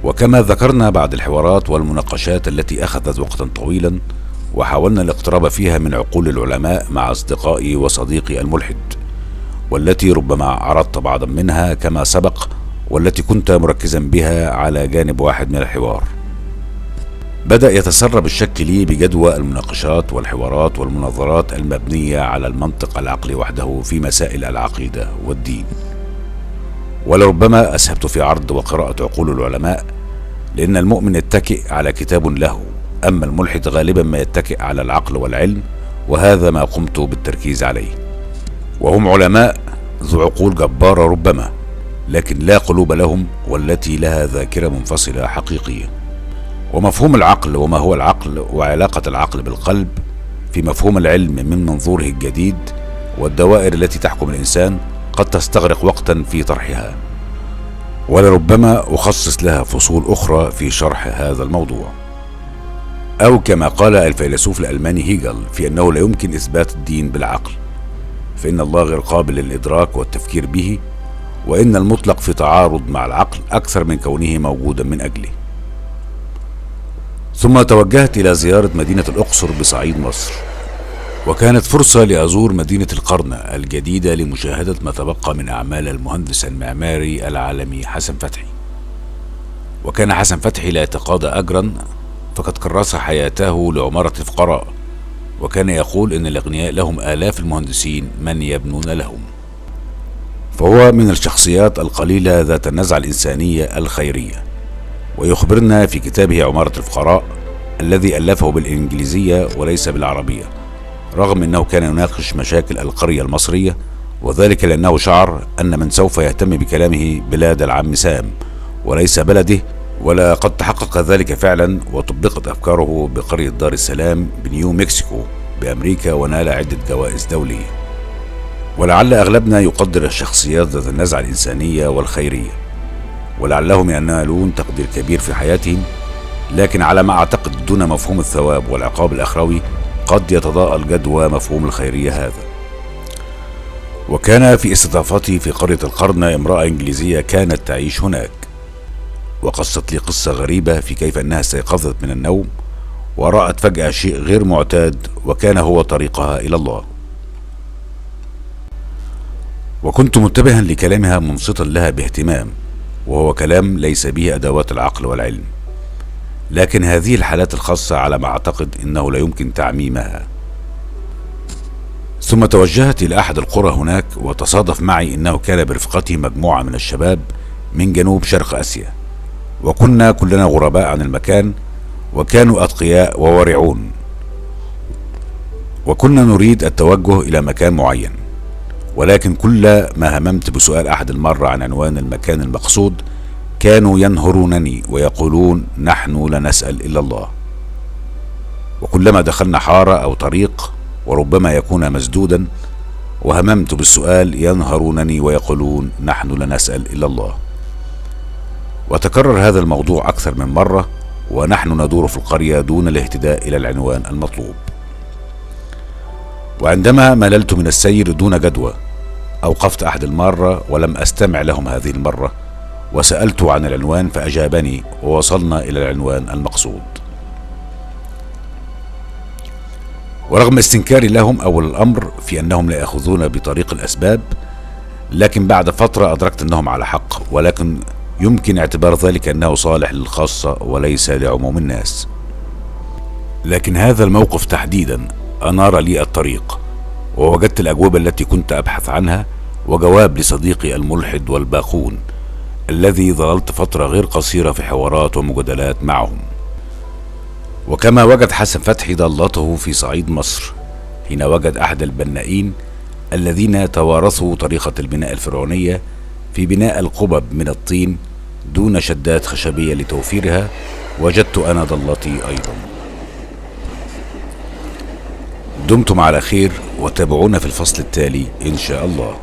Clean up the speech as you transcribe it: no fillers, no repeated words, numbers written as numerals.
وكما ذكرنا بعد الحوارات والمناقشات التي أخذت وقتا طويلا وحاولنا الاقتراب فيها من عقول العلماء مع أصدقائي وصديقي الملحد، والتي ربما عرضت بعضا منها كما سبق، والتي كنت مركزا بها على جانب واحد من الحوار، بدأ يتسرب الشك لي بجدوى المناقشات والحوارات والمناظرات المبنية على المنطق العقلي وحده في مسائل العقيدة والدين. ولربما أسهبت في عرض وقراءة عقول العلماء، لأن المؤمن يتكئ على كتاب له، أما الملحد غالبا ما يتكئ على العقل والعلم، وهذا ما قمت بالتركيز عليه. وهم علماء ذو عقول جبارة ربما، لكن لا قلوب لهم، والتي لها ذاكرة منفصلة حقيقية. ومفهوم العقل وما هو العقل وعلاقة العقل بالقلب في مفهوم العلم من منظوره الجديد والدوائر التي تحكم الإنسان قد تستغرق وقتا في طرحها، ولربما أخصص لها فصول أخرى في شرح هذا الموضوع. أو كما قال الفيلسوف الألماني هيجل في أنه لا يمكن إثبات الدين بالعقل، فإن الله غير قابل للإدراك والتفكير به، وإن المطلق في تعارض مع العقل أكثر من كونه موجودا من أجله. ثم توجهت إلى زيارة مدينة الأقصر بصعيد مصر، وكانت فرصة لأزور مدينة القرن الجديدة لمشاهدة ما تبقى من أعمال المهندس المعماري العالمي حسن فتحي. وكان حسن فتحي لا يتقاضى أجرا، فقد كرس حياته لعمارة الفقراء، وكان يقول إن الأغنياء لهم آلاف المهندسين من يبنون لهم. فهو من الشخصيات القليلة ذات النزعة الإنسانية الخيرية. ويخبرنا في كتابه عمارة الفقراء الذي ألفه بالإنجليزية وليس بالعربية، رغم أنه كان يناقش مشاكل القرية المصرية، وذلك لأنه شعر أن من سوف يهتم بكلامه بلاد العم سام وليس بلده. ولقد تحقق ذلك فعلا، وطبقت أفكاره بقرية دار السلام بنيو مكسيكو بأمريكا، ونال عدة جوائز دولية. ولعل أغلبنا يقدر الشخصيات ذات النزعة الإنسانية والخيرية، ولعلهم ينالون تقدير كبير في حياتهم، لكن على ما أعتقد دون مفهوم الثواب والعقاب الأخروي قد يتضاءل جدوى مفهوم الخيرية هذا. وكان في استضافتي في قرية القرن امرأة إنجليزية كانت تعيش هناك، وقصت لي قصة غريبة في كيف أنها استيقظت من النوم ورأت فجأة شيء غير معتاد، وكان هو طريقها إلى الله. وكنت منتبها لكلامها منصتا لها باهتمام، وهو كلام ليس به أدوات العقل والعلم، لكن هذه الحالات الخاصة على ما أعتقد أنه لا يمكن تعميمها. ثم توجهت إلى أحد القرى هناك، وتصادف معي أنه كان برفقته مجموعة من الشباب من جنوب شرق آسيا، وكنا كلنا غرباء عن المكان، وكانوا أتقياء وورعون، وكنا نريد التوجه إلى مكان معين. ولكن كل ما هممت بسؤال أحد المرة عن عنوان المكان المقصود كانوا ينهرونني ويقولون نحن لا نسأل إلا الله. وكلما دخلنا حارة أو طريق وربما يكون مسدودا وهممت بالسؤال ينهرونني ويقولون نحن لا نسأل إلا الله. وتكرر هذا الموضوع أكثر من مرة، ونحن ندور في القرية دون الاهتداء إلى العنوان المطلوب. وعندما مللت من السير دون جدوى أوقفت أحد المرة ولم أستمع لهم هذه المرة، وسألته عن العنوان فأجابني، ووصلنا إلى العنوان المقصود. ورغم استنكاري لهم أول الأمر في أنهم لا يأخذون بطريق الأسباب، لكن بعد فترة أدركت أنهم على حق، ولكن يمكن اعتبار ذلك أنه صالح للخاصة وليس لعموم الناس. لكن هذا الموقف تحديدا أنار لي الطريق، ووجدت الأجوبة التي كنت أبحث عنها، وجواب لصديقي الملحد والباقون الذي ظللت فترة غير قصيرة في حوارات ومجادلات معهم. وكما وجد حسن فتحي ضالته في صعيد مصر حين وجد أحد البنائين الذين توارثوا طريقة البناء الفرعونية في بناء القبب من الطين دون شدات خشبية لتوفيرها، وجدت أنا ضالتي أيضا. دمتم على خير، وتابعونا في الفصل التالي إن شاء الله.